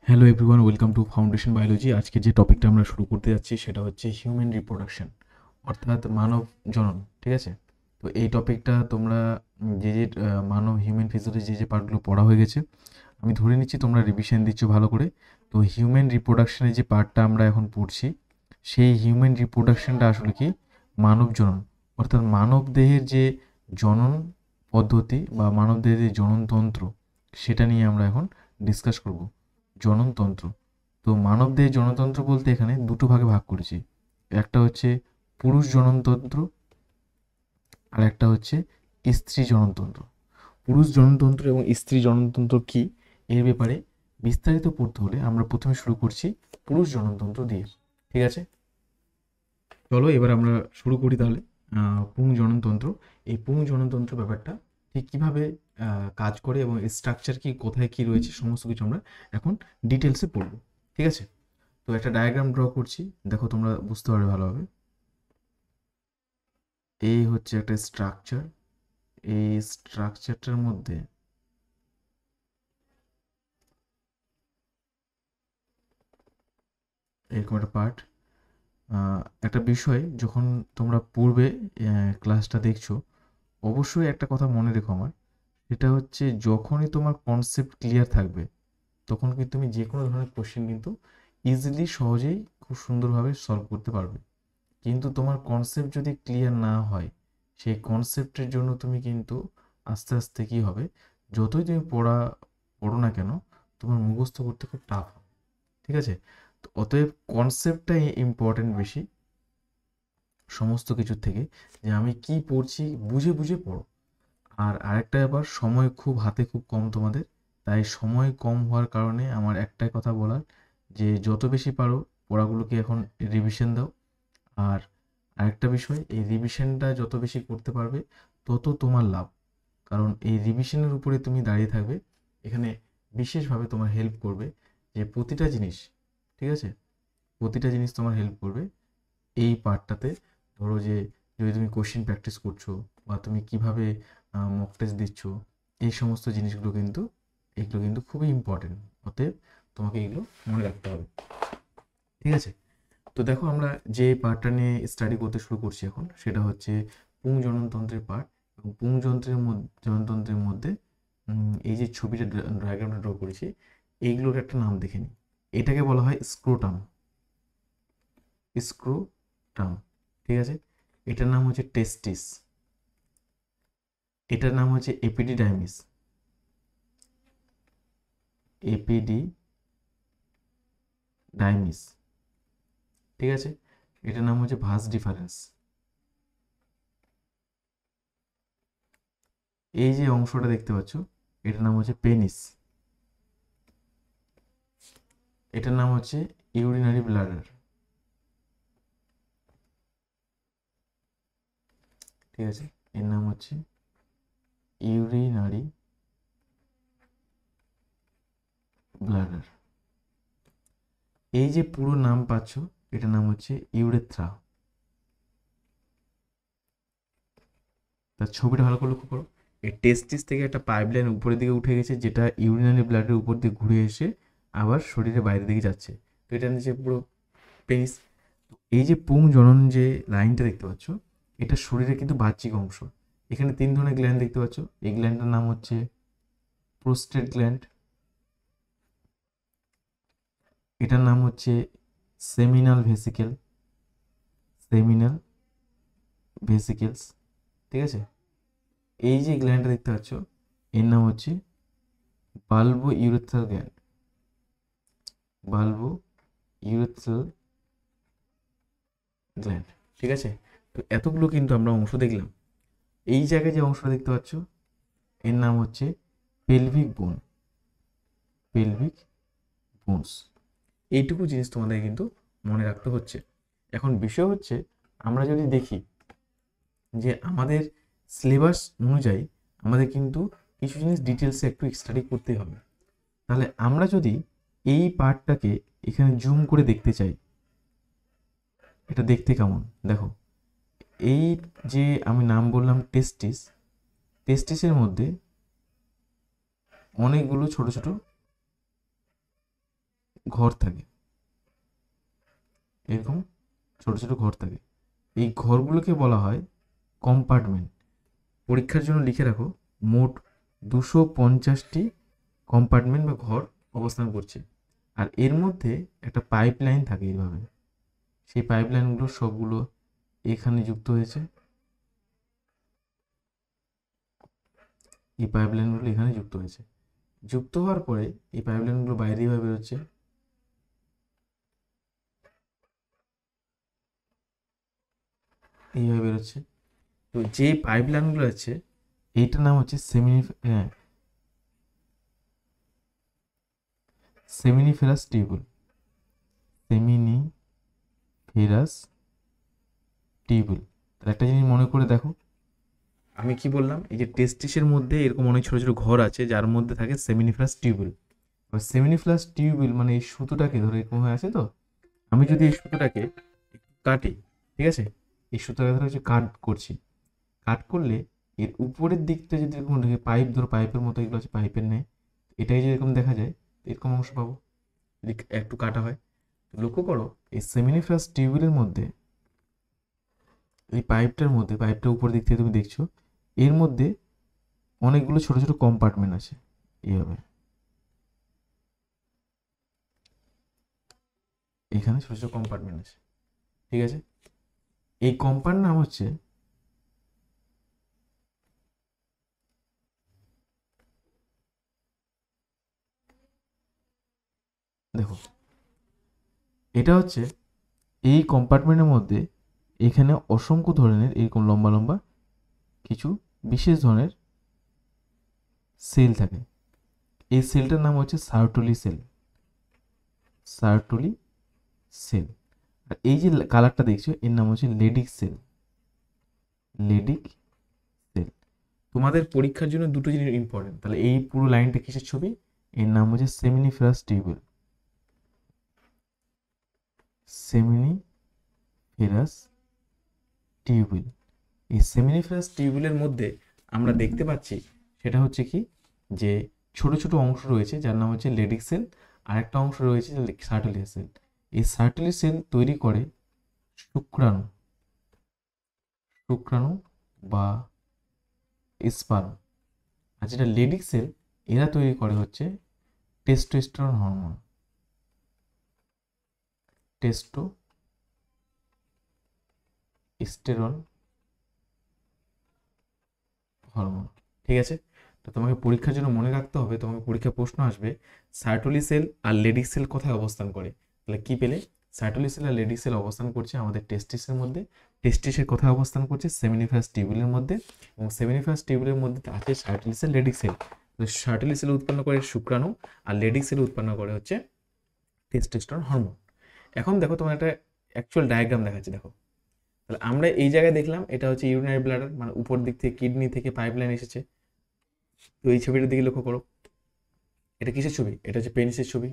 Hello everyone, welcome to foundation biology. আজকে যে টপিকটা আমরা শুরু করতে যাচ্ছি সেটা হচ্ছে হিউম্যান রিপ্রোডাকশন, অর্থাৎ মানব জনন। ঠিক আছে, তো এই টপিকটা তোমরা যে মানব হিউম্যান ফিজিওলজি যে পার্টগুলো পড়া হয়ে গেছে, আমি ধরে নিচ্ছি তোমরা রিভিশন দিচ্ছ ভালো করে। তো হিউম্যান রিপ্রোডাকশনের যে পার্টটা আমরা এখন পড়ছি, সেই হিউম্যান রিপ্রোডাকশনটা আসলে কি মানব জনন, অর্থাৎ মানব দেহের যে জনন পদ্ধতি বা মানব দেহের যে জননতন্ত্র, সেটা নিয়ে আমরা এখন ডিসকাস করব। জননতন্ত্র, তো মানবদেহের জনতন্ত্র বলতে এখানে দুটো ভাগে ভাগ করেছি। একটা হচ্ছে পুরুষ জননতন্ত্র, আর একটা হচ্ছে স্ত্রী জননতন্ত্র। পুরুষ জননতন্ত্র এবং স্ত্রী জননতন্ত্র কি, এর ব্যাপারে বিস্তারিত পড়তে হলে আমরা প্রথমে শুরু করছি পুরুষ জননতন্ত্র দিয়ে। ঠিক আছে, চলো এবার আমরা শুরু করি তাহলে। পুং জননতন্ত্র, এই পুং জননতন্ত্র ব্যাপারটা ঠিক কীভাবে কাজ করে এবং স্ট্রাকচার কি, কোথায় কি রয়েছে, সমস্ত কিছু আমরা এখন ডিটেলসে পড়ব। ঠিক আছে, তো একটা ডায়াগ্রাম ড্র করছি, দেখো তোমরা বুঝতে পারবে ভালোভাবে। এই হচ্ছে একটা স্ট্রাকচার, এই স্ট্রাকচারটার মধ্যে এরকম একটা পার্ট। একটা বিষয় যখন তোমরা পূর্বে ক্লাসটা দেখছো, অবশ্যই একটা কথা মনে রেখো আমার, সেটা হচ্ছে যখনই তোমার কনসেপ্ট ক্লিয়ার থাকবে তখন কিন্তু তুমি যে কোনো ধরনের কোশ্চেন কিন্তু ইজিলি সহজেই খুব সুন্দরভাবে সলভ করতে পারবে। কিন্তু তোমার কনসেপ্ট যদি ক্লিয়ার না হয়, সেই কনসেপ্টের জন্য তুমি কিন্তু আস্তে আস্তে কী হবে, যতই তুমি পড়ো না কেন, তোমার মুখস্থ করতে খুব টাফ হবে। ঠিক আছে, তো অতএব কনসেপ্টটাই ইম্পর্টেন্ট বেশি সমস্ত কিছুর থেকে, যে আমি কি পড়ছি বুঝে বুঝে পড়ো। আর আরেকটা ব্যাপার, সময় খুব হাতে খুব কম তোমাদের, তাই সময় কম হওয়ার কারণে আমার একটাই কথা বলার, যে যত বেশি পারো পড়াগুলোকে এখন রিভিশন দাও। আর আরেকটা বিষয়, এই রিভিশনটা যত বেশি করতে পারবে তত তোমার লাভ, কারণ এই রিভিশনের উপরে তুমি দাঁড়িয়ে থাকবে। এখানে বিশেষভাবে তোমার হেল্প করবে যে প্রতিটা জিনিস, ঠিক আছে, প্রতিটা জিনিস তোমার হেল্প করবে এই পার্টটাতে। ধরো যে যদি তুমি কোশ্চেন প্র্যাকটিস করছো বা তুমি কিভাবে মক টেস্ট দিচ্ছ, এই সমস্ত জিনিসগুলো কিন্তু, এগুলো কিন্তু খুবই ইম্পর্টেন্ট। অতএব তোমাকে এগুলো মনে রাখতে হবে। ঠিক আছে, তো দেখো আমরা যে পার্টটা নিয়ে স্টাডি করতে শুরু করছি এখন, সেটা হচ্ছে পুং জননতন্ত্রের পার্ট। এবং পুং জননতন্ত্রের মধ্যে এই যে ছবিটা ডায়াগ্রামটা ড্র করেছি, এইগুলোর একটা নাম দেখে নিই। এটাকে বলা হয় স্ক্রোটাম। স্ক্রোটাম, ঠিক আছে। এটার নাম হচ্ছে টেস্টিস, এটার নাম হচ্ছে এপিডিডাইমিস, এপিডিডাইমিস, ঠিক আছে। এটার নাম হচ্ছে ভাস ডিফারেন্স। এই যে অংশটা দেখতে পাচ্ছ, এটার নাম হচ্ছে পেনিস, এটার নাম হচ্ছে ইউরিনারি ব্লাডার। ঠিক আছে, এর নাম হচ্ছে ইউরিনারি ব্লাডার। এই যে পুরো নাম পাচ্ছ, এটার নাম হচ্ছে ইউরেথ্রা। তার ছবিটা ভালো করে লক্ষ্য করো, এই টেস্টিস থেকে একটা পাইপলাইন উপরের দিকে উঠে গেছে, যেটা ইউরিনারি ব্লাডের উপর দিয়ে ঘুরে এসে আবার শরীরের বাইরের দিকে যাচ্ছে। তো এটা নিচে পুরো পেনিস। এই যে পুং জনন যে লাইনটা দেখতে পাচ্ছ, এটা শরীরের কিন্তু বাহ্যিক অংশ। এখানে তিন ধরনের গ্ল্যান্ড দেখতে পাচ্ছ। এই গ্ল্যান্ডটার নাম হচ্ছে প্রোস্টেট গ্ল্যান্ড, এটার নাম হচ্ছে সেমিনাল ভেসিকেল, সেমিনাল ভেসিকেলস, ঠিক আছে। এই যে গ্ল্যান্ডটা দেখতে পাচ্ছ, এর নাম হচ্ছে bulbo urethral gland, bulbo urethral gland, ঠিক আছে। তো এতগুলো কিন্তু আমরা অংশ দেখলাম। এই জায়গায় যে অংশটা দেখতে পাচ্ছ, এর নাম হচ্ছে পেলভিক বোন, পেলভিক বোনস। এইটুকু জিনিস তোমাদের কিন্তু মনে রাখতে হচ্ছে। এখন বিষয় হচ্ছে, আমরা যদি দেখি যে আমাদের সিলেবাস অনুযায়ী আমাদের কিন্তু কিছু জিনিস ডিটেলসে একটু স্টাডি করতে হবে। তাহলে আমরা যদি এই পার্টটাকে এখানে জুম করে দেখতে চাই, এটা দেখতে কেমন দেখো। এই যে আমি নাম বললাম টেস্টিস, টেস্টিসের মধ্যে অনেকগুলো ছোট ছোট ঘর থাকে, এরকম ছোট ছোট ঘর থাকে। এই ঘরগুলোকে বলা হয় কম্পার্টমেন্ট। পরীক্ষার জন্য লিখে রাখো, মোট 250টি কম্পার্টমেন্ট বা ঘর অবস্থান করছে। আর এর মধ্যে একটা পাইপ লাইন থাকে এইভাবে, সেই পাইপ লাইনগুলো সবগুলো এখানে যুক্ত হয়েছে, এই পাইপ লাইনগুলো এখানে যুক্ত হয়েছে। যুক্ত হওয়ার পরে এই পাইপ লাইনগুলো বাইরে এইভাবে বেরোচ্ছে, এইভাবে বেরোচ্ছে। তো যে পাইপ লাইনগুলো আছে এইটার নাম হচ্ছে সেমিনিফেরাস টিউবুল। Seminiferous tubule. তাহলে একটা জিনিস মনে করে দেখো, আমি কি বললাম, এই যে টেস্টিসের মধ্যে এরকম অনেক ছোট ছোট ঘর আছে যার মধ্যে থাকে সেমিনিফেরাস টিউবুল। এবার সেমিনিফেরাস টিউবুল মানে এই সুতোটাকে ধরে এরকম হয়ে আছে। তো আমি যদি এই সুতোটাকে কাটি, ঠিক আছে, এই সুতোটাকে ধরে হচ্ছে কাট করছি, কাট করলে এর উপরের দিকটা যদি এরকম পাইপ, ধরো পাইপের মতো এগুলো আছে, পাইপের নেই, এটাই যদি এরকম দেখা যায় এরকম অংশ পাবো যদি একটু কাটা হয়। লক্ষ্য করো এই সেমিনিফেরাস টিউবুলের মধ্যে, এই পাইপটার মধ্যে, পাইপটা উপর দিক থেকে তুমি দেখছো, এর মধ্যে অনেকগুলো ছোট ছোট কম্পার্টমেন্ট আছে এইভাবে, এখানে ছোট ছোট কম্পার্টমেন্ট আছে, ঠিক আছে। এই কম্পার্ট নাম হচ্ছে দেখো, এটা হচ্ছে এই কম্পার্টমেন্টের মধ্যে এখানে অসংখ্য ধরনের এরকম লম্বা লম্বা কিছু বিশেষ ধরনের সেল থাকে। এই সেলটার নাম হচ্ছে সার্টলি সেল, সার্টলি সেল। আর এই যে কালারটা দেখছো এর নাম হচ্ছে লেডিক সেল, লেডিক সেল। তোমাদের পরীক্ষার জন্য দুটো জিনিস ইম্পর্টেন্ট, তাহলে এই পুরো লাইনটা কিসের ছবি, এর নাম হচ্ছে সেমিনিফেরাস টিউবুল, সেমিনিফেরাস টিউবুল। এই সেমিনিফেরাস টিউবুলের মধ্যে আমরা দেখতে পাচ্ছি সেটা হচ্ছে কি, যে ছোট ছোট অংশ রয়েছে যার নাম হচ্ছে লেডিক সেল, আর একটা অংশ রয়েছে সার্টলি সেল। এই সার্টলি সেল তৈরি করে শুক্রাণু, শুক্রাণু বা স্পার্ম। আর যেটা লেডিক সেল, এরা তৈরি করে হচ্ছে টেস্টোস্টেরন হরমোন, টেস্টোস্টেরন হরমোন, ঠিক আছে। তো তোমাকে পরীক্ষার জন্য মনে রাখতে হবে, তোমাকে পরীক্ষা প্রশ্ন আসবে সার্টলি সেল আর লেডিক সেল কোথায় অবস্থান করে। তাহলে কি পেলে, সার্টলি সেল আর লেডিক সেল অবস্থান করছে আমাদের টেস্টিসের মধ্যে, টেস্টিসের কোথায় অবস্থান করছে, সেমিনিফেরাস টিউবুলের মধ্যে, এবং সেমিনিফেরাস টিউবুলের মধ্যে আছে সার্টলি সেল, লেডিক সেল। সার্টলি সেল উৎপন্ন করে শুক্রাণু, আর লেডিক সেল উৎপন্ন করে হচ্ছে টেস্টোস্টেরন হরমোন। এখন দেখো তোমার একটা অ্যাকচুয়াল ডায়াগ্রাম দেখাচ্ছি, দেখো। তাহলে আমরা এই জায়গায় দেখলাম এটা হচ্ছে ইউরিনারি ব্লাডার, মানে উপর দিক থেকে কিডনি থেকে পাইপলাইন এসেছে। তো এই ছবিটার দিকে লক্ষ্য করো, এটা কিসের ছবি, এটা হচ্ছে পেনিসের ছবি।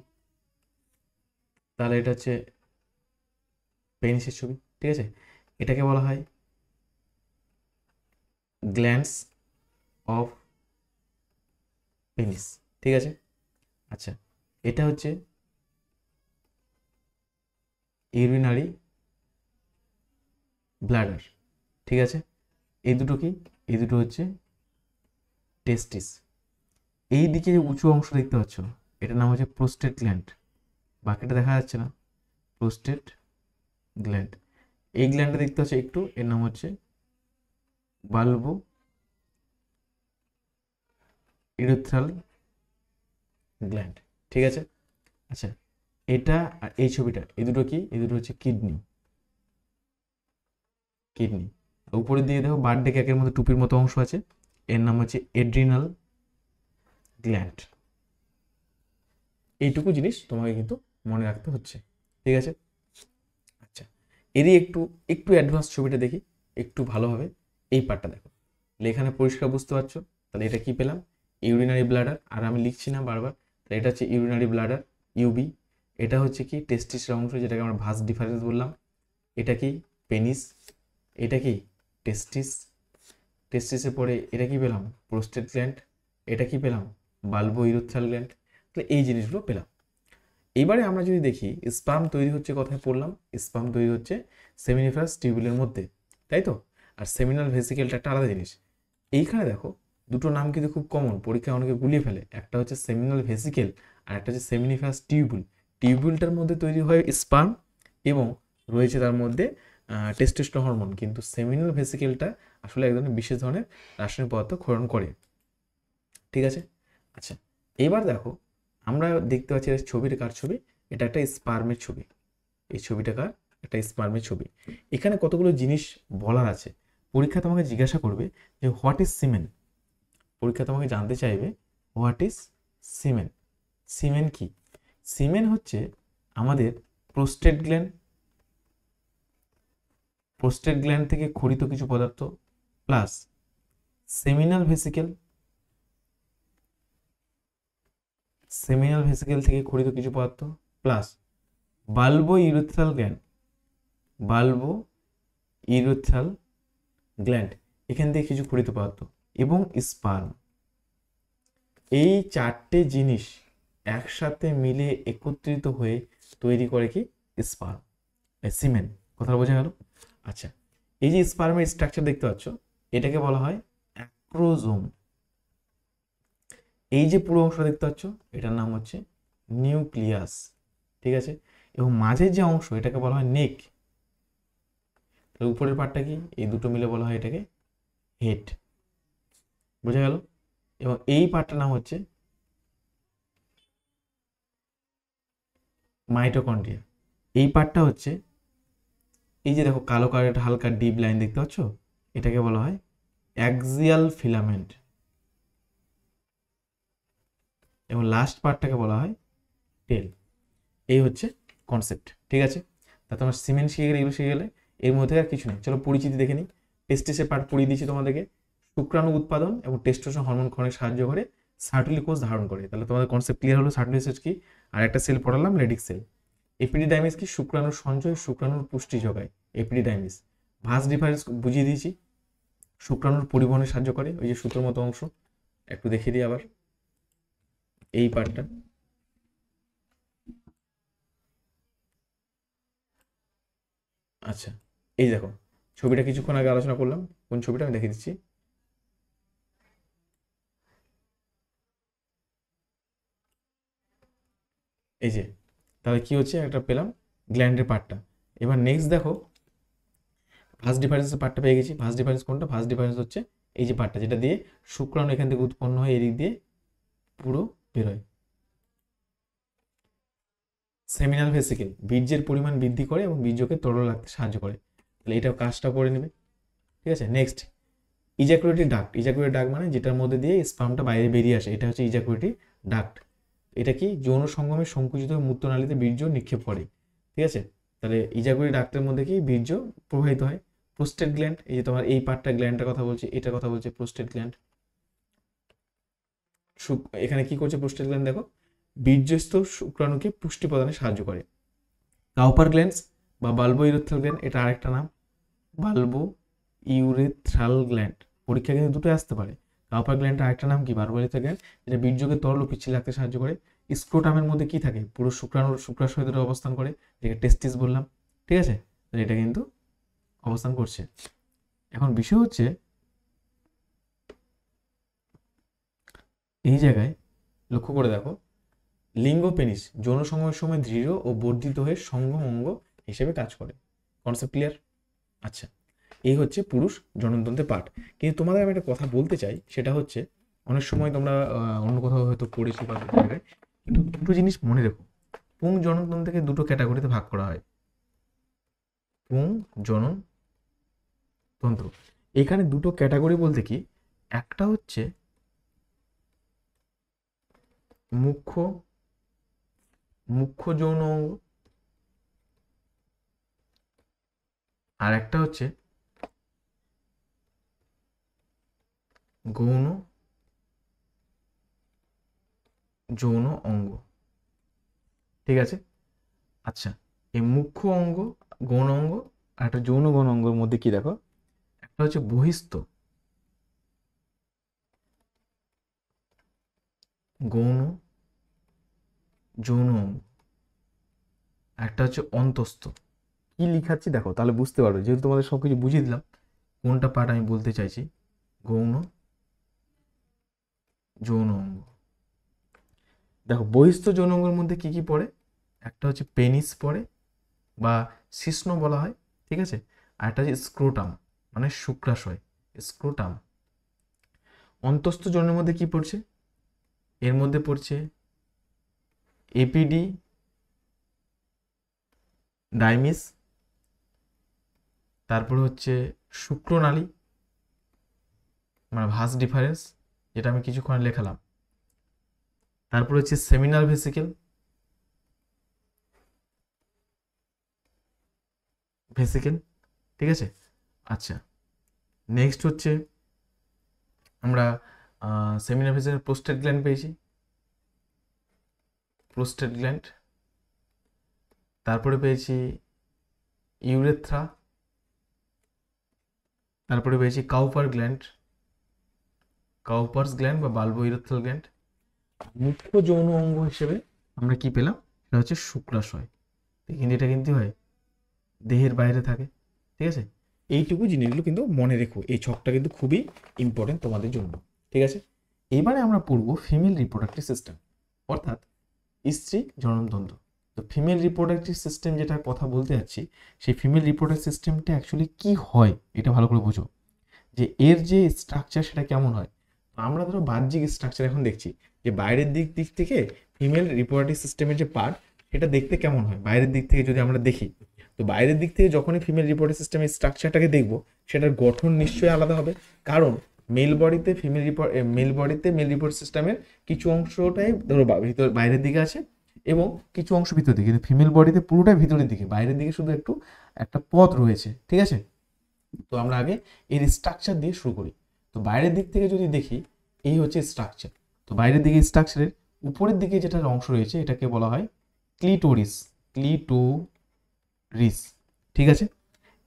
তাহলে এটা হচ্ছে পেনিসের ছবি, ঠিক আছে। এটাকে বলা হয় গ্ল্যান্ডস অফ পেনিস, ঠিক আছে। আচ্ছা, এটা হচ্ছে ইউরিনারি ব্লাডার, ঠিক আছে। এই দুটো কি, এই দুটো হচ্ছে টেস্টিস। এই দিকে যে উঁচু অংশ দেখতে পাচ্ছ এটার নাম হচ্ছে প্রোস্টেট গ্ল্যান্ড, বাকিটা দেখা যাচ্ছে না, প্রোস্টেট গ্ল্যান্ড। এই গ্ল্যান্ডটা দেখতে পাচ্ছ একটু, এর নাম হচ্ছে বাল্বো ইউরেথ্রাল গ্ল্যান্ড, ঠিক আছে। আচ্ছা, এটা আর এই ছবিটা, এই দুটো কি, এই দুটো হচ্ছে কিডনি, কিডনি। উপরের দিকে দেখো বার্থডে কেকের মধ্যে টুপির মতো অংশ আছে, এর নাম হচ্ছে এড্রিনাল গ্ল্যান্ড। এইটুকু জিনিস তোমাকে কিন্তু মনে রাখতে হচ্ছে, ঠিক আছে। আচ্ছা, এরই একটু একটু অ্যাডভান্স ছবিটা দেখি একটু ভালোভাবে, এই পার্টটা দেখো। এখানে পরিষ্কার বুঝতে পারছো, তাহলে এটা কি পেলাম, ইউরিনারি ব্লাডার। আর আমি লিখছি না বারবার, তাহলে এটা হচ্ছে ইউরিনারি ব্লাডার, ইউবি। এটা হচ্ছে কি টেস্টিসের অংশ, যেটাকে আমরা ভাস ডিফারেন্স বললাম। এটা কি পেনিস, এটা কি টেস্টিস, টেস্টিসের পরে এটা কি পেলাম, প্রোস্টেট গ্ল্যান্ড। এটা কি পেলাম, বাল্বো ইউরেথ্রাল গ্ল্যান্ড। তাহলে এই জিনিসগুলো পেলাম। এইবারে আমরা যদি দেখি স্পার্ম তৈরি হচ্ছে, কথায় পড়লাম স্পার্ম তৈরি হচ্ছে সেমিনিফারাস টিউবুলের মধ্যে, তাই তো। আর সেমিনাল ভেসিকেলটা একটা আলাদা জিনিস। এইখানে দেখো দুটো নাম কিন্তু খুব কমন, পরীক্ষায় অনেকে গুলিয়ে ফেলে। একটা হচ্ছে সেমিনাল ভেসিকেল আর একটা হচ্ছে সেমিনিফারাস টিউবুল। টিউবুলটার মধ্যে তৈরি হয় স্পার্ম এবং রয়েছে তার মধ্যে টেস্টোস্টেরন হরমোন, কিন্তু সেমিনাল ভেসিকেলটা আসলে এক ধরনের বিশেষ ধরনের রাসায়নিক পদার্থ ক্ষরণ করে, ঠিক আছে। আচ্ছা, এবার দেখো আমরা দেখতে পাচ্ছি ছবিটা কার ছবি, এটা একটা স্পার্মের ছবি। এই ছবিটা কার, একটা স্পার্মের ছবি। এখানে কতগুলো জিনিস বলার আছে। পরীক্ষা তোমাকে জিজ্ঞাসা করবে যে হোয়াট ইজ সিমেন। পরীক্ষা তোমাকে জানতে চাইবে হোয়াট ইজ সিমেন। সিমেন কি? সিমেন হচ্ছে আমাদের প্রোস্টেট গ্ল্যান্ড, প্রোস্টেট গ্ল্যান্ড থেকে ক্ষরিত কিছু পদার্থ plus seminal vesicle, seminal vesicle থেকে ক্ষরিত কিছু পদার্থ plus bulbo urethral gland, bulbo urethral gland, এখান থেকে কিছু ক্ষরিত পদার্থ এবং স্পার্ম। এই চারটে জিনিস একসাথে মিলে একত্রিত হয়ে তৈরি করে কি স্পার্ম, সিমেন। কথা বোঝা গেল? আচ্ছা, এই যে স্পার্মের স্ট্রাকচার দেখতে পাচ্ছ, এটাকে বলা হয় অ্যাক্রোজোম। এই যে পুরো অংশ দেখতে পাচ্ছ, এটার নাম হচ্ছে নিউক্লিয়াস, ঠিক আছে। এবং মাঝের যে অংশ, এটাকে বলা হয় নেক। উপরের পার্টটা কি, এই দুটো মিলে বলা হয় এটাকে হেড, বোঝা গেল। এবং এই পার্টটার নাম হচ্ছে মাইটোকন্ড্রিয়া। এই পার্টটা হচ্ছে, এই যে দেখো কালো কালো একটা হালকা ডিপ লাইন দেখতে পাচ্ছ, এটাকে বলা হয় অ্যাক্সিয়াল ফিলামেন্ট। এবং লাস্ট পার্টটাকে বলা হয় টেল। এই হচ্ছে কনসেপ্ট, ঠিক আছে। তা তোমার সিমেন্ট শিখে গেলে, এগুলো শিখে গেলে। এর মধ্যে আর কিছু নেই, চলো পরিচিতি দেখে নিই। টেস্টিসের পার্ট পড়িয়ে দিচ্ছি তোমাদেরকে। শুক্রাণু উৎপাদন এবং টেস্টোস্টেরন হরমোন ক্ষরণে সাহায্য করে, সার্টুলি কোষ ধারণ করে। তাহলে তোমাদের কনসেপ্ট ক্লিয়ার হলো। সার্টুলি কোষ কি? আর একটা সেল পড়ালাম, লেডিক সেল। এপিডিডাইমিস কি? শুক্রাণুর সঞ্চয়, শুক্রাণুর পুষ্টি যোগায় এপিডিডাইমিস। ভাস ডিফারেন্স বুঝিয়ে দিয়েছি, শুক্রাণুর পরিবহনে সাহায্য করে, ওই যে সুতোর মতো অংশ। একটু দেখিয়ে দিই আবার এই পার্টটা। আচ্ছা, এই দেখো ছবিটা কিছুক্ষণ আগে আলোচনা করলাম, কোন ছবিটা আমি দেখিয়ে দিচ্ছি। এই যে, তাহলে কি হচ্ছে, একটা পেলাম গ্ল্যান্ডের পার্টটা। এবার নেক্সট দেখো ভাস ডিফারেন্সের পার্টটা পেয়ে গেছি। ভাস ডিফারেন্স কোনটা? ভাস ডিফারেন্স হচ্ছে এই যে পার্টটা, যেটা দিয়ে শুক্রাণু এখান থেকে উৎপন্ন হয়ে এদিক দিয়ে পুরো বেরোয়। সেমিনাল ভেসিকেল বীর্যের পরিমাণ বৃদ্ধি করে এবং বীর্যকে তরল রাখতে সাহায্য করে। তাহলে এটা কাজটা করে নেবে, ঠিক আছে। Next ejaculatory duct. Ejaculatory duct মানে যেটার মধ্যে দিয়ে স্পার্মটা বাইরে বেরিয়ে আসে, এটা হচ্ছে ইজাকুলেটরি ডাক্ট। এটা কি? যৌন সঙ্গমে সংকুচিত মূত্রনালীতে বীর্য নিক্ষেপ করে, ঠিক আছে। তাহলে ইজাকুলেটরি ডাক্টের মধ্যে কি বীর্য প্রবাহিত হয়। প্রোস্টেট গ্ল্যান্ড, এই যে তোমার এই পার্টটা গ্ল্যান্ডের কথা বলছি, এটার কথা বলছে প্রোস্টেট গ্ল্যান্ড। এখানে কি করছে প্রোস্টেট গ্ল্যান্ড? দেখো বীর্যস্থ শুক্রাণুকে পুষ্টি প্রদানে সাহায্য করে। কাউপার গ্ল্যান্ডস বা বাল্বো ইউরেথ্রাল গ্ল্যান্ড, এটা আরেকটা নাম, বাল্বো ইউরেথ্রাল গ্ল্যান্ড। পরীক্ষা কিন্তু দুটোই আসতে পারে। কাউপার গ্ল্যান্ডের আরেকটা নাম কি? বাল্বো ইউরেথ্রাল গ্ল্যান্ড, যেটা বীর্যকে তরল ও পিচ্ছিল রাখতে সাহায্য করে। স্ক্রোটামের মধ্যে কি থাকে? পুরো শুক্রাণুর শুক্রাশয় ধরে অবস্থান করে, যেটা টেস্টিস বললাম, ঠিক আছে। এটা কিন্তু অবস্থান করছে। এখন বিষয় হচ্ছে এই জায়গায় লক্ষ্য করে দেখো, লিঙ্গ পেনিস যৌন সঙ্গমের সময় দৃঢ় ও বর্ধিত হয়ে সঙ্গম অঙ্গ হিসেবে কাজ করে। Concept clear? আচ্ছা, এই হচ্ছে পুরুষ জননতন্ত্রের পার্ট। কিন্তু তোমাদের আমি একটা কথা বলতে চাই, সেটা হচ্ছে অনেক সময় তোমরা অন্য কোথাও হয়তো পড়েছো বা দুটো জায়গায়, কিন্তু দুটো জিনিস মনে রেখো। পুং জননতন্ত্রকে দুটো ক্যাটাগরিতে ভাগ করা হয়। পুং জননতন্ত্র, এখানে দুটো ক্যাটাগরি বলতে কি, একটা হচ্ছে মুখ্য মুখ্য যৌন অঙ্গ, আর একটা হচ্ছে গৌণ যৌন অঙ্গ, ঠিক আছে। আচ্ছা, এই মুখ্য অঙ্গ, গৌণ অঙ্গ আর একটা যৌন গৌণ অঙ্গের মধ্যে কি দেখো, একটা হচ্ছে বহিস্থ গৌণ যৌন অঙ্গ, একটা হচ্ছে অন্তস্থ। কি লিখাচ্ছি দেখো, তাহলে বুঝতে পারবে, যেহেতু তোমাদের সব কিছু বুঝিয়ে দিলাম কোনটা পার্ট আমি বলতে চাইছি। গৌণ যৌন অঙ্গ। দেখো বহিস্থ যৌন অঙ্গের মধ্যে কি কি পড়ে, একটা হচ্ছে পেনিস পড়ে বা শিশ্ন বলা হয়, ঠিক আছে। আর একটা হচ্ছে স্ক্রোটাম মানে শুক্রাশয়, স্ক্রোটাম। অন্তস্থ যৌনের মধ্যে কি পড়ছে, এর মধ্যে পড়ছে এপিডি ডাইমিস, তারপরে হচ্ছে শুক্রনালী মানে ভাস ডিফারেন্স, যেটা আমি কিছুক্ষণ লেখালাম। তারপরে হচ্ছে সেমিনাল ভেসিকেল, ভেসিকেল, ঠিক আছে। আচ্ছা, নেক্সট হচ্ছে আমরা সেমিনাল ভেসিকেল প্রোস্টেট গ্ল্যান্ড পেয়েছি, প্রোস্টেট গ্ল্যান্ড। তারপরে পেয়েছি ইউরেথ্রা, তারপরে পেয়েছি কাউপার গ্ল্যান্ড, কাউপার্স গ্ল্যান্ড বা বাল্বো ইউরেথ্রাল গ্ল্যান্ড। মুখ্য যৌন অঙ্গ হিসেবে আমরা কি পেলাম, এটা হচ্ছে শুক্রাশয়। কিন্তু এটা কিন্তু হয় দেহের বাইরে থাকে, ঠিক আছে। এইটুকু জিনিসগুলো কিন্তু মনে রেখো, এই ছকটা কিন্তু খুবই ইম্পর্টেন্ট তোমাদের জন্য, ঠিক আছে। এবারে আমরা পড়বো ফিমেল রিপ্রোডাক্টিভ সিস্টেম, অর্থাৎ স্ত্রী জননতন্ত্র। তো ফিমেল রিপ্রোডাক্টিভ সিস্টেম যেটা কথা বলতে যাচ্ছি, সেই ফিমেল রিপ্রোডাক্টিভ সিস্টেমটা অ্যাকচুয়ালি কি হয় এটা ভালো করে বোঝো, যে এর যে স্ট্রাকচার সেটা কেমন হয়। আমরা ধরো বাহ্যিক স্ট্রাকচার এখন দেখছি, যে বাইরের দিক থেকে ফিমেল রিপ্রোডাক্টিভ সিস্টেমের যে পার্ট সেটা দেখতে কেমন হয় বাইরের দিক থেকে যদি আমরা দেখি। তো বাইরের দিক থেকে যখনই ফিমেল রিপ্রোডাক্টিভ সিস্টেমের স্ট্রাকচারটাকে দেখবো, সেটার গঠন নিশ্চয়ই আলাদা হবে, কারণ মেল বডিতে মেল রিপ্রোডাক্টিভ সিস্টেমের কিছু অংশটাই ধরো ভিতর বাইরের দিকে আছে এবং কিছু অংশ ভিতর দিকে, কিন্তু ফিমেল বডিতে পুরোটাই ভিতরের দিকে, বাইরের দিকে শুধু একটু একটা পথ রয়েছে, ঠিক আছে। তো আমরা আগে এর স্ট্রাকচার দিয়ে শুরু করি। তো বাইরের দিক থেকে যদি দেখি, এই হচ্ছে স্ট্রাকচার। তো বাইরের দিকে স্ট্রাকচারের উপরের দিকে যেটা অংশ রয়েছে এটাকে বলা হয় ক্লিটোরিস, ক্লিটোরিস, ঠিক আছে।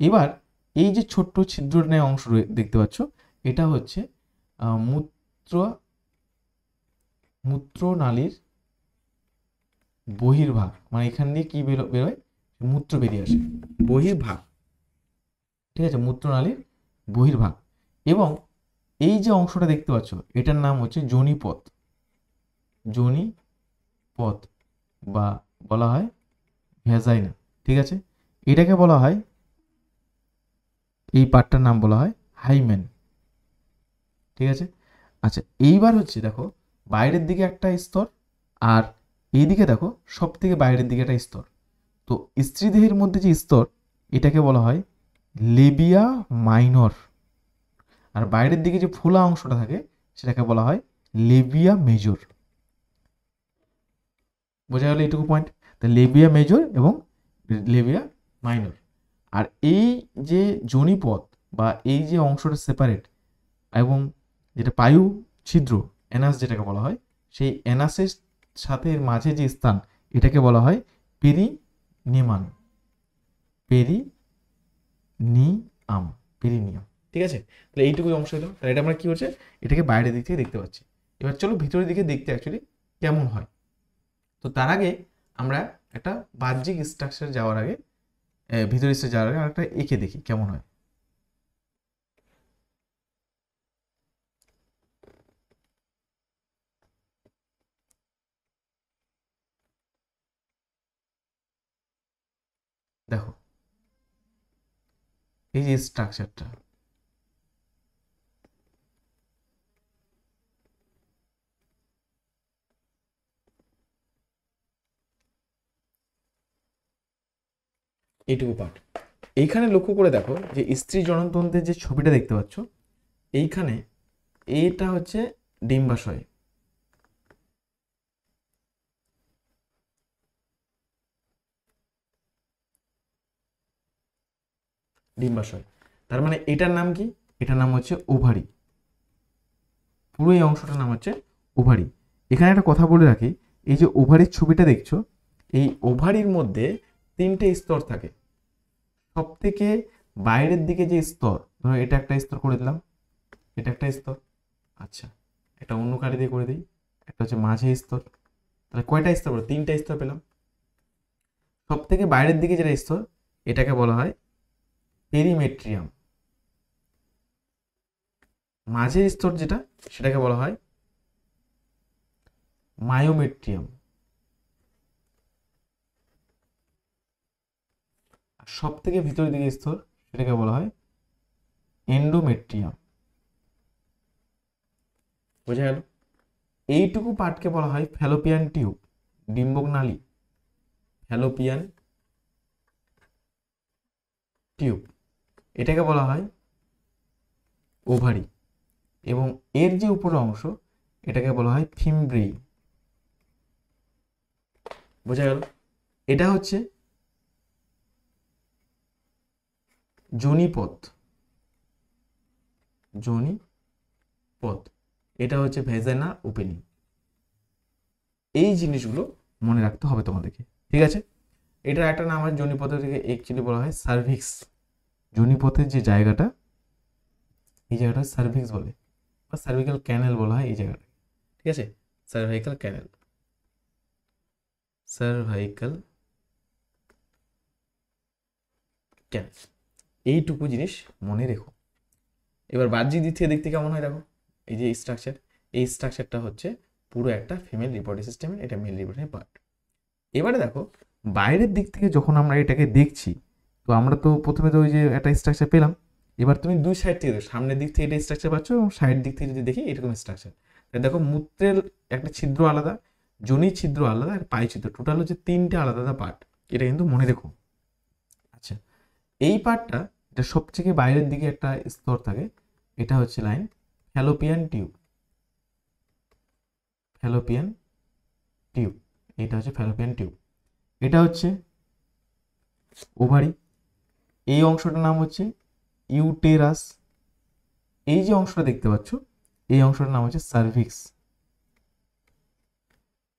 এবার এই যে ছোট্ট ছিদ্র ন্যায় অংশ দেখতে পাচ্ছ, এটা হচ্ছে মূত্র মূত্রনালীর বহির্ভাগ, মানে এখান দিয়ে কি বেরোয়, মূত্র বেরিয়ে আসে, বহির্ভাগ, ঠিক আছে, মূত্রনালীর বহির্ভাগ। এবং এই যে অংশটা দেখতে পাচ্ছ এটার নাম হচ্ছে যোনিপথ, যোনিপথ বা বলা হয় ভ্যাজাইনা, ঠিক আছে। এটাকে বলা হয়, এই পার্টটার নাম বলা হয় হাইমেন, ঠিক আছে। আচ্ছা, এইবার হচ্ছে দেখো বাইরের দিকে একটা স্তর, আর এইদিকে দেখো সব থেকে বাইরের দিকে একটা স্তর। তো স্ত্রীদেহের মধ্যে যে স্তর এটাকে বলা হয় লেবিয়া মাইনর, আর বাইরের দিকে যে ফোলা অংশটা থাকে সেটাকে বলা হয় লেবিয়া মেজর। বোঝা গেল এইটুকু পয়েন্ট। তা লেবিয়া মেজর এবং লেবিয়া মাইনর। আর এই যে যোনিপথ বা এই যে অংশটা সেপারেট এবং যেটা পায়ু ছিদ্র অ্যানাস যেটাকে বলা হয়, সেই অ্যানাসের সাথে মাঝে যে স্থান এটাকে বলা হয় পেরিনিয়াম, পেরিনিয়াম, পেরিনিয়াম, ঠিক আছে। তাহলে এইটুকুই অংশ হলো। তাহলে এটা আমরা কি হচ্ছে, এটাকে বাইরের দিক থেকে দেখতে পাচ্ছি। এবার চলো ভিতরের দিকে দেখতে অ্যাকচুয়ালি কেমন হয়। তো তার আগে আমরা একটা বাহ্যিক স্ট্রাকচার যাওয়ার আগে, ভিতরে এসে যাওয়ার আগে একটা এঁকে দেখি কেমন হয়। দেখো এই যে স্ট্রাকচারটা, এইটুকু পার্ট, এইখানে লক্ষ্য করে দেখো যে স্ত্রী জননতন্ত্রের যে ছবিটা দেখতে পাচ্ছ, এইখানে এটা হচ্ছে ডিম্বাশয়, ডিম্বাশয়। তার মানে এটার নাম কি, এটার নাম হচ্ছে ওভারি, পুরো এই অংশটার নাম হচ্ছে ওভারি। এখানে একটা কথা বলে রাখি, এই যে ওভারির ছবিটা দেখছো, এই ওভারির মধ্যে তিনটে স্তর থাকে। সব থেকে বাইরের দিকে যে স্তর, ধরো এটা একটা স্তর করে দিলাম, এটা একটা স্তর, আচ্ছা এটা অন্য কালি দিয়ে করে দিই, একটা হচ্ছে মাঝে স্তর। তাহলে কয়টা স্তর পেলাম, তিনটা স্তর পেলাম। সব থেকে বাইরের দিকে যেটা স্তর এটাকে বলা হয় পেরিমেট্রিয়াম। মাঝের স্তর যেটা সেটাকে বলা হয় মায়োমেট্রিয়াম। আর সব থেকে ভিতরের দিকে স্তর সেটাকে বলা হয় এন্ডোমেট্রিয়াম। বোঝা গেল? এইটুকু পার্টকে বলা হয় ফ্যালোপিয়ান টিউব, ডিম্বক নালী, ফ্যালোপিয়ান টিউব। এটাকে বলা হয় ওভারি, এবং এর যে উপরের অংশ এটাকে বলা হয় ফিমব্রেই। বোঝা গেল? এটা হচ্ছে যোনিপথ, যোনিপথ। এটা হচ্ছে ভেজাইনাল ওপেনিং। এই জিনিসগুলো মনে রাখতে হবে তোমাদেরকে, ঠিক আছে? এটার একটা নাম হয় যোনিপথের থেকে অ্যাকচুয়ালি বলা হয় সার্ভিক্স। যোনিপথের যে জায়গাটা, এই জায়গাটা সার্ভিক্স বলে, বা সার্ভিক্যাল ক্যানেল বলা হয় এই জায়গাটা, ঠিক আছে? সার্ভাইকাল ক্যানেল, সার্ভাইকাল ক্যানেল। এইটুকু জিনিস মনে রেখো। এবার বাহ্যিক দিক থেকে দেখতে কেমন হয় দেখো, এই যে স্ট্রাকচার, এই স্ট্রাকচারটা হচ্ছে পুরো একটা ফিমেল রিপ্রোডাক্টিভ সিস্টেমের, এটা মেল রিপ্রোডাক্টিভ পার্ট। এবারে দেখো বাইরের দিক থেকে যখন আমরা এটাকে দেখছি, তো আমরা তো প্রথমে তো ওই যে একটা স্ট্রাকচার পেলাম, এবার তুমি দুই সাইড থেকে দেখো, সামনের দিক থেকে এটা স্ট্রাকচার পাচ্ছ এবং সাইড দিক থেকে যদি দেখি এরকম স্ট্রাকচার। দেখো মূত্রের একটা ছিদ্র আলাদা, যোনির ছিদ্র আলাদা, আর পাই ছিদ্র, টোটাল হচ্ছে তিনটে আলাদা আলাদা পার্ট। এটা কিন্তু মনে রেখো। আচ্ছা, এই পার্টটা, এটা সবথেকে বাইরের দিকে একটা স্তর থাকে, এটা হচ্ছে line Fallopian tube, Fallopian tube. এটা হচ্ছে ফ্যালোপিয়ান টিউব। এটা হচ্ছে ওভারি। এই অংশটার নাম হচ্ছে ইউটেরাস। এই যে অংশটা দেখতে পাচ্ছ, এই অংশটার নাম হচ্ছে সার্ভিক্স।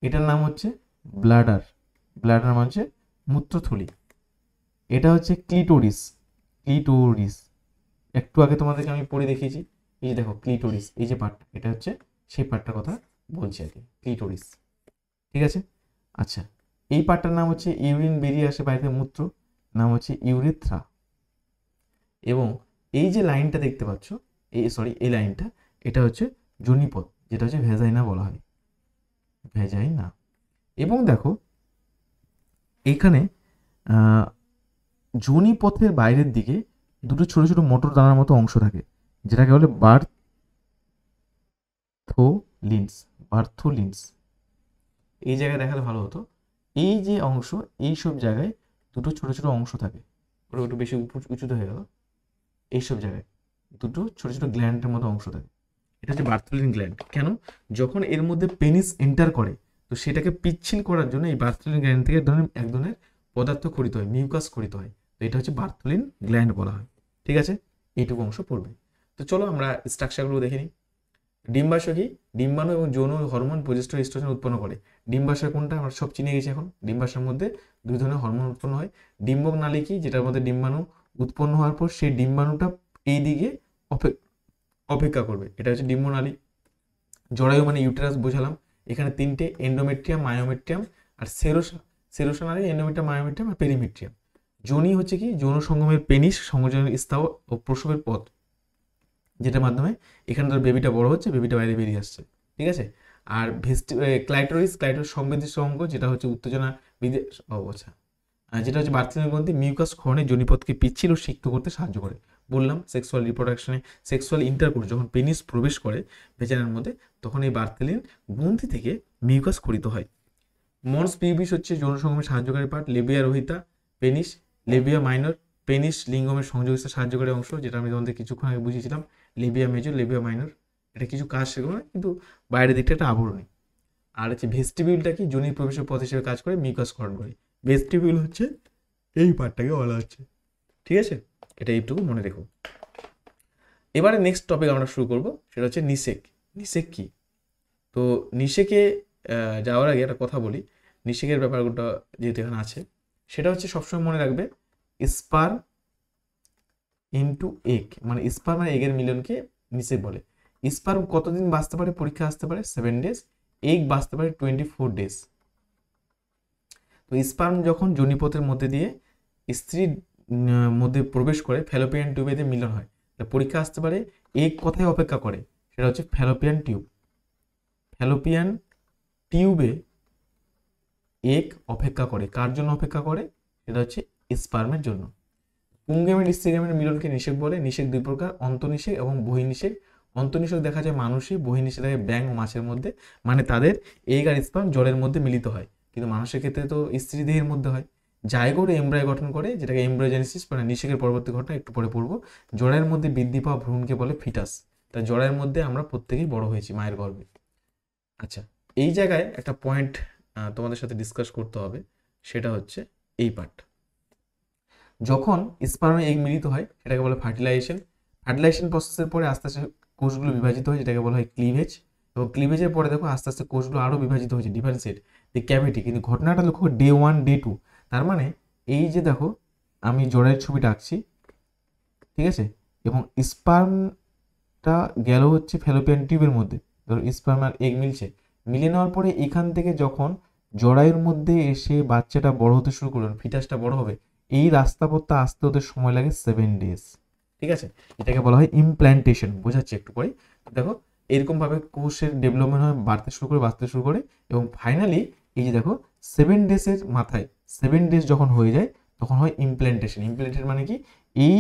এটার নাম হচ্ছে ব্লাডার, ব্লাডার নাম হচ্ছে মূত্রথলি। এটা হচ্ছে ক্লিটোরিস, ক্লিটোরিস। একটু আগে তোমাদেরকে আমি পড়ে দেখিয়েছি, এই যে দেখো ক্লিটোরিস, এই যে পার্ট, এটা হচ্ছে সেই পার্টটার কথা বলছি আর কি, ক্লিটোরিস, ঠিক আছে? আচ্ছা, এই পার্টটার নাম হচ্ছে ইউরিন বেরিয়ে আসে বাইরে, মূত্র, নাম হচ্ছে ইউরেথ্রা। এবং এই যে লাইনটা দেখতে পাচ্ছ, এই লাইনটা, এটা হচ্ছে যোনিপথ, যেটা হচ্ছে ভেজাইনা বলা হয়, ভেজাইনা। এবং দেখো এখানে যোনিপথের বাইরের দিকে দুটো ছোট ছোট মোটর দানার মতো অংশ থাকে, যেটাকে বলে বার্থোলিনস, বার্থোলিনস। এই জায়গায় দেখালে ভালো হতো, এই যে অংশ, এই সব জায়গায় দুটো ছোট ছোট অংশ থাকে, ওটা একটু বেশি উঁচুতে হয়ে গেল, এইসব জায়গায় দুটো ছোট ছোট গ্ল্যান্ডের মতো অংশ থাকে। এটা হচ্ছে বার্থোলিন গ্ল্যান্ড। কেন? যখন এর মধ্যে পেনিস এন্টার করে, তো সেটাকে পিচ্ছিল করার জন্য এই বার্থোলিন গ্ল্যান্ড থেকে এক ধরনের পদার্থ খরিত হয়, মিউকাস খরিত হয়, তো এটা হচ্ছে বার্থোলিন গ্ল্যান্ড বলা হয়, ঠিক আছে? এইটুকু অংশ পড়বে। তো চলো আমরা স্ট্রাকচারগুলো দেখে নিই। ডিম্বাশয় কি? ডিম্বাণু এবং যৌন হরমোন প্রজেস্টেরন এস্ট্রোজেন উৎপন্ন করে। ডিম্বাশয় কোনটা আমরা সব চিনে গেছি এখন। ডিম্বাশয়ের মধ্যে দুই ধরনের হরমোন উৎপন্ন হয়। ডিম্বক নালী কি? যেটার মধ্যে ডিম্বাণু উৎপন্ন হওয়ার পর সেই ডিম্বাণুটা এই দিকে অপেক্ষা করবে, এটা হচ্ছে ডিম্বনালী। জরায়ু মানে ইউটেরাস বোঝালাম। এখানে তিনটে, এন্ডোমেট্রিয়াম, মায়োমেট্রিয়াম আর সেরোসা নালী, এন্ডোমেট্রিয়াম, মায়োমেট্রিয়াম আর পেরিমেট্রিয়াম। যোনি হচ্ছে কি? যৌন সঙ্গমের পেনিস, সংযোজনের স্তর ও প্রসবের পথ, যেটার মাধ্যমে এখানে ধর বেবিটা বড় হচ্ছে, বেবিটা বাইরে বেরিয়ে আসছে, ঠিক আছে? আর ক্লাইটোরিস, ক্লাইটোরিস সংবেদনশীল অঙ্গ, যেটা হচ্ছে উত্তেজনা আচ্ছা, যেটা হচ্ছে বার্থলিন গ্রন্থি, মিউকাস ক্ষরণে যোনিপথকে পিচ্ছিল ও সিক্ত করতে সাহায্য করে। বললাম সেক্সুয়াল রিপ্রোডাকশনে, সেক্সুয়াল ইন্টারকোর্স যখন পেনিস প্রবেশ করে ভেজানার মধ্যে, তখন এই বার্থলিন গ্রন্থি থেকে মিউকাস খরিত হয়। মনস পিউবিস হচ্ছে যৌন সঙ্গমে সাহায্যকারী পার্ট। লেবিয়া রোহিতা, পেনিস, লেবিয়া মাইনর, পেনিস লিঙ্গমের সংযোগ সাহায্যকারী অংশ, যেটা আমি তোমাদের কিছুক্ষণ আগে বুঝিয়েছিলাম। লেবিয়া মেজর, লেবিয়া মাইনর, এটা কিছু কাজ সেগুলো না, কিন্তু বাইরের দিকটা একটা আবরণী। আর হচ্ছে ভেস্টিবিউলটা কি? যোনির প্রবেশের পথ হিসেবে কাজ করে, মিউকাস ক্ষরণ করে। ভেস্টিবিউল হচ্ছে এই পার্টটাকে বলা হচ্ছে, ঠিক আছে? এটা এইটুকু মনে রেখো। এবারে নেক্সট টপিক আমরা শুরু করব, সেটা হচ্ছে নিষেক। নিষেক কি? তো নিষেকে যাওয়ার আগে একটা কথা বলি, নিষেকের ব্যাপারটা যেহেতু এখানে আছে, সেটা হচ্ছে সবসময় মনে রাখবে স্পার্ম ইনটু এগ, মানে স্পার্ম আর এগের মিলনকে নিষেক বলে। স্পার্ম কতদিন বাঁচতে পারে? পরীক্ষা আসতে পারে 7 days, এগ বাঁচতে পারে 24 days। তো স্পার্ম যখন যোনিপথের মধ্যে দিয়ে স্ত্রীর মধ্যে প্রবেশ করে ফ্যালোপিয়ান টিউবে এদের মিলন হয়। পরীক্ষা আসতে পারে এগ কোথায় অপেক্ষা করে, সেটা হচ্ছে ফ্যালোপিয়ান টিউব। ফ্যালোপিয়ান টিউবে এগ অপেক্ষা করে, কার জন্য অপেক্ষা করে, সেটা হচ্ছে স্পার্মের জন্য। পুংগেমেট স্ত্রীগেমের মিলনকে নিষেক বলে। নিষেক দুই প্রকার, অন্তঃনিষেক এবং বহির্নিষেক। অন্তঃনিষেক দেখা যায় মানুষই, বহির্নিষেক দেখা যায় ব্যাঙ ও মাছের মধ্যে, মানে তাদের এগ আর স্পার্ম জলের মধ্যে মিলিত হয়। কিন্তু মানুষের ক্ষেত্রে তো স্ত্রী দেহের মধ্যে হয়। জাইগোট এমব্রায় গঠন করে, যেটাকে এমব্রায়োজেনেসিস মানে নিষেকের পরবর্তী ঘটনা, একটু পরে পড়বো। জড়ের মধ্যে বৃদ্ধি পাওয়া ভ্রূণকে বলে ফিটাস। তাই জড়ের মধ্যে আমরা প্রত্যেকেই বড় হয়েছি মায়ের গর্ভে। আচ্ছা, এই জায়গায় একটা পয়েন্ট তোমাদের সাথে ডিসকাস করতে হবে, সেটা হচ্ছে এই পার্ট। যখন স্পার্মে এগ মিলিত হয় সেটাকে বলে ফার্টিলাইজেশন। ফার্টিলাইজেশন প্রসেসের পরে আস্তে আস্তে কোষগুলো বিভাজিত হয়, যেটাকে বলা হয় ক্লিভেজ। এবং ক্লিভেজের পরে দেখো আস্তে আস্তে কোষগুলো আরও বিভাজিত হয়েছে, ডিফারেন্সিয়েট দি ক্যাভিটি। কিন্তু ঘটনাটা লক্ষ্য ডে 1 ডে 2। তার মানে এই যে দেখো আমি জড়ের ছবিটা আঁকছি, ঠিক আছে, এবং স্পার্মটা গেল হচ্ছে ফ্যালোপিয়ান টিউবের মধ্যে, ধরো স্পার্ম আর এগ মিলছে, মিলে নেওয়ার পরে এখান থেকে যখন জরায়ুর মধ্যে এসে বাচ্চাটা বড় হতে শুরু করলেন, ফিটাসটা বড় হবে, এই রাস্তা পথটা আসতে হতে সময় লাগে 7 ডেজ। ঠিক আছে, এটাকে বলা হয় ইমপ্ল্যান্টেশন। বোঝাচ্ছি একটু পরে। দেখো এরকমভাবে কোষের ডেভেলপমেন্ট হয়, বাড়তে শুরু করে এবং ফাইনালি এই যে দেখো 7 ডেজের মাথায়, 7 ডেজ যখন হয়ে যায় তখন হয় ইমপ্ল্যান্টেশন। ইমপ্ল্যান্টেশন মানে কি, এই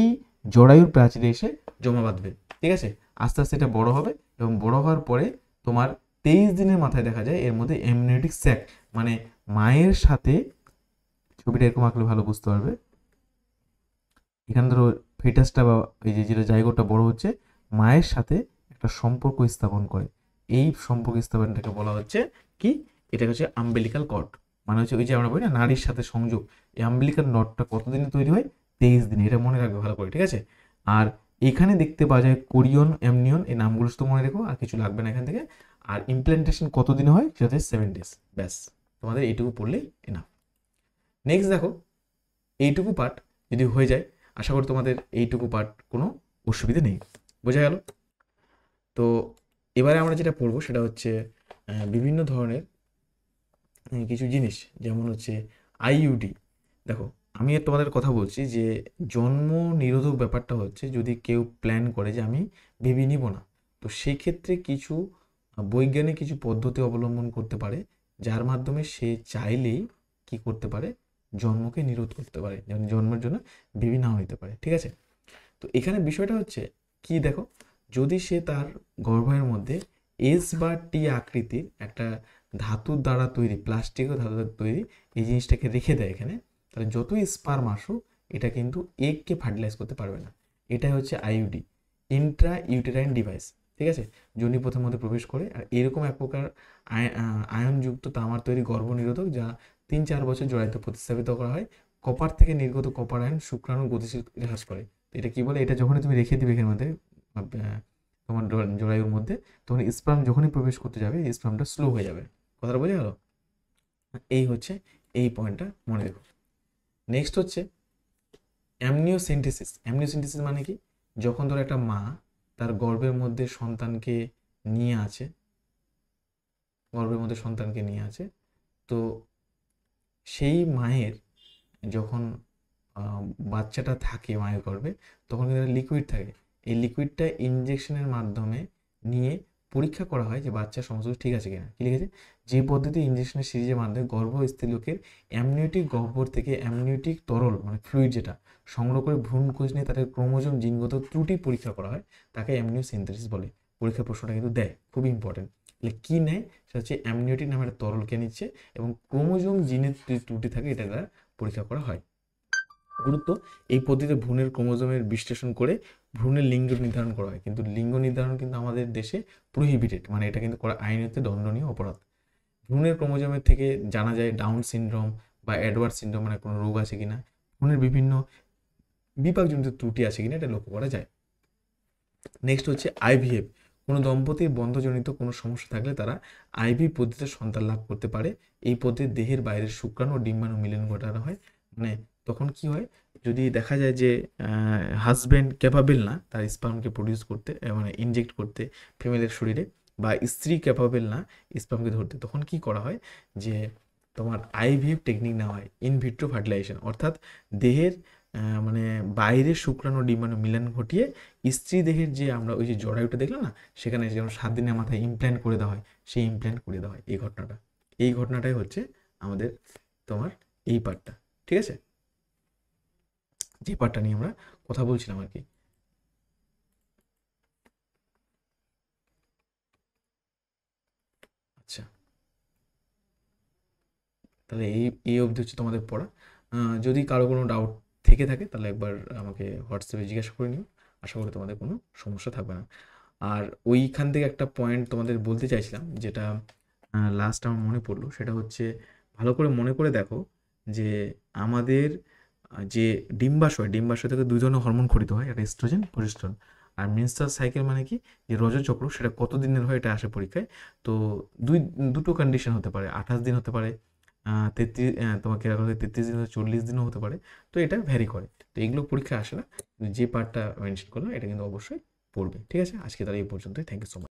জরায়ুর প্রাচীরে এসে জমা বাঁধবে। ঠিক আছে, আস্তে আস্তে এটা বড় হবে এবং বড় হওয়ার পরে তোমার 23 দিনের মাথায় দেখা যায় এর মধ্যে এমনিওটিক স্যাক, মানে মায়ের সাথে, ছবিটা এরকম আঁকলে ভালো বুঝতে পারবে, এখানে ধরো ফিটাসটা বা এই যে যেটা জায়গাটা বড় হচ্ছে মায়ের সাথে একটা সম্পর্ক স্থাপন করে। এই সম্পর্ক স্থাপনটাকে বলা হচ্ছে কি, এটা হচ্ছে আম্বেলিকাল কর্ড। মানে হচ্ছে ওই যে আমরা বলি না নারীর সাথে সংযোগ, এই আম্বেলিকাল নটটা কতদিনে তৈরি হয়, 23 দিনে। এটা মনে রাখবে ভালো করে, ঠিক আছে। আর এখানে দেখতে পাওয়া যায় কোরিয়ন, অ্যামনিয়ন, এই নামগুলো শুধু মনে রেখো, আর কিছু লাগবে না এখান থেকে। আর ইমপ্ল্যান্টেশন কতদিনে হয়, সেটা হচ্ছে 7 ডেজ। ব্যাস, তোমাদের এইটুকু পড়লেই এনাফ। নেক্সট দেখো, এইটুকু পার্ট যদি হয়ে যায়, আশা করি তোমাদের এইটুকু পার্ট কোনো অসুবিধা নেই। বোঝা গেল? তো এবারে আমরা যেটা পড়বো সেটা হচ্ছে বিভিন্ন ধরনের কিছু জিনিস, যেমন হচ্ছে আইইউডি। দেখো আমি তোমাদের কথা বলছি যে জন্ম নিরোধক ব্যাপারটা হচ্ছে, যদি কেউ প্ল্যান করে যে আমি বেবি নিব না, তো সেই ক্ষেত্রে কিছু বৈজ্ঞানিক কিছু পদ্ধতি অবলম্বন করতে পারে, যার মাধ্যমে সে চাইলেই কি করতে পারে, জন্মকে নিরোধ করতে পারে, যেমন জন্মের জন্য বেবি নাও নিতে পারে। ঠিক আছে, তো এখানে বিষয়টা হচ্ছে কি, দেখো যদি সে তার গর্ভের মধ্যে এস বা টি আকৃতির একটা ধাতুর দ্বারা তৈরি, প্লাস্টিক ও ধাতু দ্বারা তৈরি এই জিনিসটাকে রেখে দেয় এখানে, তাহলে যতই স্পার্ম আসুক এটা কিন্তু এগকে ফার্টিলাইজ করতে পারবে না। এটাই হচ্ছে আইইউডি, ইন্ট্রা ইউটেরাইন ডিভাইস। ঠিক আছে, যোনিপথের মধ্যে প্রবেশ করে। আর এরকম এক প্রকার আয়নযুক্ত তামার তৈরি গর্ভনিরোধক, যা 3-4 বছর জড়াইতে প্রতিস্থাপিত করা হয়। কপার থেকে নির্গত কপার আয়ন শুক্রাণু গতিশীল হ্রাস করে। এটা কি বলে, এটা যখনই তুমি রেখে দিবে এখানে মধ্যে তোমার জরায়ুর মধ্যে, তখন স্পার্ম যখনই প্রবেশ করতে যাবে স্পার্মটা স্লো হয়ে যাবে। কথাটা বোঝা গেল? এই হচ্ছে এই পয়েন্টটা মনে রেখো। নেক্সট হচ্ছে অ্যামনিওসেন্টেসিস। অ্যামনিওসেন্টেসিস মানে কি, যখন ধরো একটা মা তার গর্ভের মধ্যে সন্তানকে নিয়ে আছে, তো সেই মায়ের যখন বাচ্চাটা থাকে মায়ের গর্ভে, তখন কিন্তু লিকুইড থাকে। এই লিকুইডটা ইনজেকশনের মাধ্যমে নিয়ে পরীক্ষা করা হয় যে বাচ্চার সমস্ত ঠিক আছে কিনা। কি লিখেছে, যে পদ্ধতি ইনজেকশনের সিরিজের মাধ্যমে গর্ভস্থ লোকের অ্যামনিওটিক গহ্বর থেকে অ্যামনিওটিক তরল মানে ফ্লুইড যেটা সংগ্রহ করে ভ্রূণ কোষ নিয়ে তাদের ক্রোমোজোম জিনগত ত্রুটি পরীক্ষা করা হয়, তাকে অ্যামনিওসিনথেসিস বলে। পরীক্ষার প্রশ্নটা কিন্তু দেয়, খুবই ইম্পর্টেন্ট। তাহলে কী নেয়, সেটা হচ্ছে অ্যামনিওটিক নামে একটা তরলকে নিচ্ছে এবং ক্রোমোজোম জিনের ত্রুটি থাকে এটা দ্বারা পরীক্ষা করা হয়। গুরুত্ব, এই পদ্ধতিতে ভ্রূণের ক্রোমোজোমের বিশ্লেষণ করে ভ্রূণের লিঙ্গ নির্ধারণ করা হয়। কিন্তু লিঙ্গ নির্ধারণ কিন্তু আমাদের দেশে প্রহিবিটেড, মানে এটা কিন্তু করা আইনতে দণ্ডনীয় অপরাধ। ভ্রূণের ক্রোমোজোমের থেকে জানা যায় ডাউন সিনড্রোম বা এডওয়ার্ড সিনড্রোম মানে কোনো রোগ আছে কিনা, ভ্রূণের বিভিন্ন বিপাকজনিত ত্রুটি আছে কিনা এটা লক্ষ্য করা যায়। নেক্সট হচ্ছে আইভিএফ। কোনো দম্পতির বন্ধজনিত কোনো সমস্যা থাকলে তারা আইভি পদ্ধতিতে সন্তান লাভ করতে পারে। এই পদ্ধতিতে দেহের বাইরের শুক্রাণু ও ডিম্বাণু মিলন ঘটানো হয়। মানে তখন কি হয়, যদি দেখা যায় যে হাজব্যান্ড ক্যাপাবেল না তার স্পার্মকে প্রডিউস করতে, মানে ইনজেক্ট করতে ফিমেলের শরীরে, বা স্ত্রী ক্যাপাবেল না স্পার্মকে ধরতে, তখন কি করা হয় যে তোমার আইভিএফ টেকনিক নেওয়া হয়, ইনভিট্রো ফার্টিলাইজেশন, অর্থাৎ দেহের মানে বাইরের শুক্রাণু ডিম্বাণু মিলন ঘটিয়ে স্ত্রী দেহের যে আমরা ওই যে জরায়ুটা দেখলাম না, সেখানে যেমন 7 দিনের মাথায় ইমপ্ল্যান্ট করে দেওয়া হয়, সেই ইমপ্ল্যান্ট করে দেওয়া হয়। এই ঘটনাটাই হচ্ছে আমাদের তোমার এই পার্টটা, ঠিক আছে, যে পার্টটা নিয়ে আমরা কথা বলছিলাম আর কি। আচ্ছা, তাহলে এই অবধি হচ্ছে তোমাদের পড়া। যদি কারো কোনো ডাউট থেকে থাকে তাহলে একবার আমাকে হোয়াটসঅ্যাপে জিজ্ঞাসা করে নিও, আশা করি তোমাদের কোনো সমস্যা থাকবে না। আর ওইখান থেকে একটা পয়েন্ট তোমাদের বলতে চাইছিলাম, যেটা লাস্ট আমার মনে পড়লো, সেটা হচ্ছে ভালো করে মনে করে দেখো যে আমাদের যে ডিম্বাশয় থেকে 2 ধরনের হরমোন খরিত হয়, একটা এস্ট্রোজেন, প্রোজেস্টেরন। আর মেনস্ট্রুয়াল সাইকেল মানে কি, যে রজচক্র, সেটা কত দিনের হয় এটা আসে পরীক্ষায়। তো দুটো কন্ডিশন হতে পারে, 28 দিন হতে পারে, 33 তোমাকে 33 দিন, 40 দিনও হতে পারে। তো এটা ভ্যারি করে, তো এগুলো পরীক্ষায় আসে না। যে পার্টটা মেনশন করলাম এটা কিন্তু অবশ্যই পড়বে, ঠিক আছে। আজকে তাহলে এই পর্যন্তই, থ্যাংক ইউ সো মাচ।